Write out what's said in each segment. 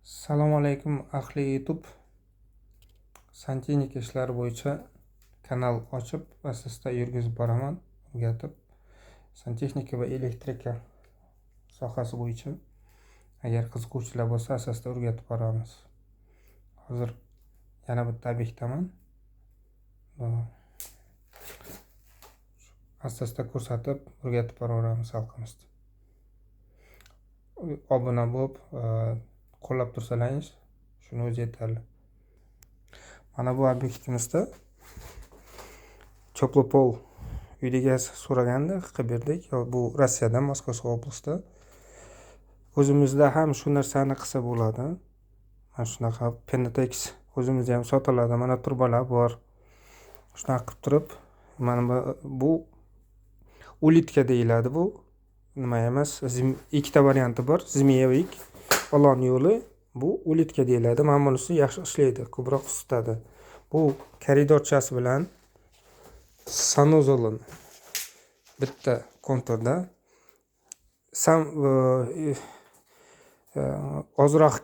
Assalomu alaykum ahli YouTube. Santexnika ishlari bo'yicha kanal ochib, asosda yurgizib boraman, o'rgatib. Santexnika va elektrika sohasi bo'yicha agar qiziquvchilar bo'lsa, asosda o'rgatib boramiz. Hozir yana bitta obyektdaman. Asosda ko'rsatib, o'rgatib boraveramiz xalqimizga. Obuna bo'lib, qo'llab tursalaringiz, shuni o'zi yetarli. Mana bu obyektimizda Choplopol uyda egasi so'raganda qilib berdik. Bu Rossiyadan, Moskva oblastida. O'zimizda ham shu narsani qilsa bo'ladi. Mana shunaqa Pentex o'zimizda ham sotiladi. Mana turbalar bor. Shunaqa qilib turib, mana bu ulitka deyiladi bu. Nima emas, ikkita varianti bor. Zmeyevik Olon yo'li, bu ulitka deyiladi. Mana bunisi yaxshi ishlaydi, ko'proq isitadi. Bu koridorchasi bilan sanuzolini bitta konturda ozroq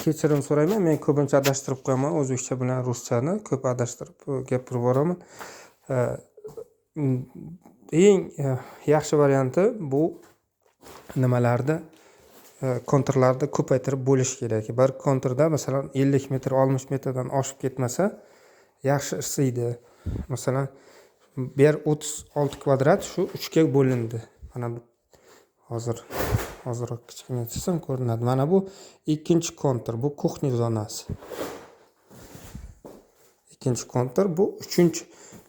kechirim so'rayman. Men ko'pincha adashtirib qo'yaman, o'zbekcha bilan ruschani ko'p adashtirib gapirib boraman. Eng yaxshi varianti bu nimalarda konturlarni ko'paytirib bo'lish kerak. Bir konturda masalan 50 metr, 60 metrdan oshib ketmasa yaxshi isiydi. Masalan, bu yer 36 kvadrat shu 3 ga bo'lindi. Mana bu hozirroq kichkina chizsam ko'rinadi. Mana bu ikkinchi kontur, bu kuxnya zonasi. Ikkinchi kontur, bu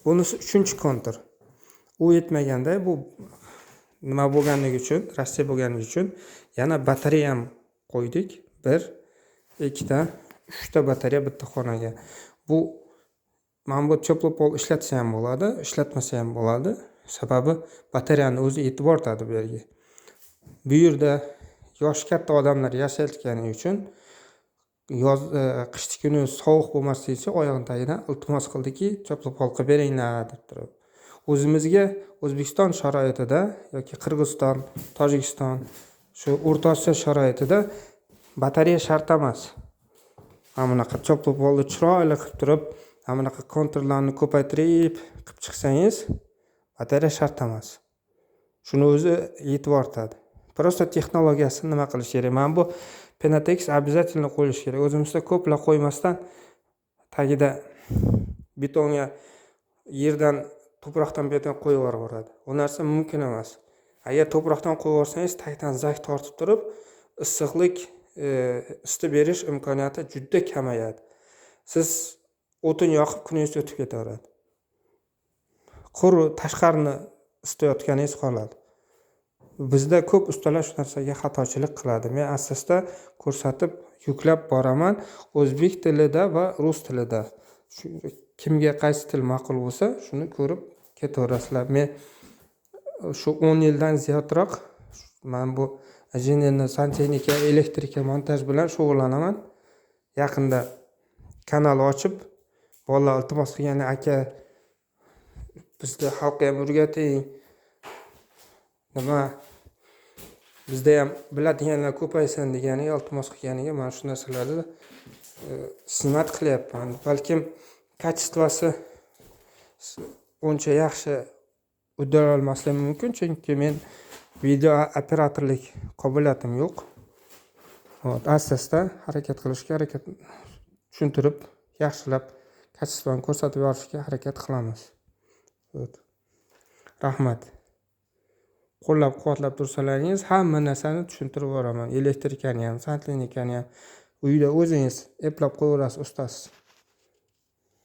bunisi uchinchi kontur. U yetmaganda bu nima bo'lganligi uchun, Rossiya bo'lganligi uchun yana batareya ham qo'ydik. 1, 2 ta, 3 ta batareya bitta xonaga. Bu mana bu Choplopol ishlatsa ham bo'ladi, ishlatmasa ham bo'ladi. Sababi batareyani o'zi yetib ortadi bu yerga. Bu yerda yoshi katta odamlar yashayotgani uchun qishki kuni sovuq bo'lmasligi uchun oyog'ini tagidan iltimos qildiki, Choplopol qilib beringlar deb turib. O'zimizga O'zbekiston sharoitida yoki Qirg'iziston, Tojikiston, shu O'rta Osiyo sharoitida batareya shart emas. Mana bunaqa Choplopolni chiroyli qilib turib, mana bunaqa konturlarni ko'paytirib qilib chiqsangiz, batareya shart emas. Shuni o'zi yetib ortadi. Prosta texnologiyasini nima qilish kerak? Mana bu Pentex обязательно qo'yish kerak. O'zimizda ko'plar qo'ymasdan tagida betonga yerdan to'proqdan beton qo'yib yuboradi. U narsa mumkin emas. Agar to'proqdan qo'yib yuborsangiz, tagdan zak tortib turib, issiqlik isitib berish imkoniyati juda kamayadi. Siz o'tin yoqib kuningiz o'tib ketaveradi. Quru tashqarini isitayotganingiz qoladi. Bizda ko'p ustalar shu narsaga xatochilik qiladi. Men asosda ko'rsatib, yuklab boraman o'zbek tilida va rus tilida. Kimga qaysi til ma'qul bo'lsa, shuni ko'rib ketaverasizlar. Men shu 10 yildan ziyodroq men bu santexnika, elektrika, montaj bilan shug'ullanaman. Yaqinda kanal ochib, bolalar iltimos qilgan aka bizda xalqqa ham o'rgating. Nima bizda ham biladiganlar ko'paysin deganiga, iltimos qilganiga men shu narsalarni xizmat qilyapman. Balkim kачествоsi uncha yaxshi uddalay olmasligim mumkin, chunki men video operatorlik qobiliyatim yo'q. Asosda harakat qilishga tushuntirib, yaxshilab kачествоni ko'rsatib yorishga harakat qilamiz. Rahmat. Qo'llab-quvvatlab tursalaringiz, hamma narsani tushuntirib boraman. Elektrikani ham, santexnikani ham uyda o'zingiz eplab qo'yaverasiz ustasiz.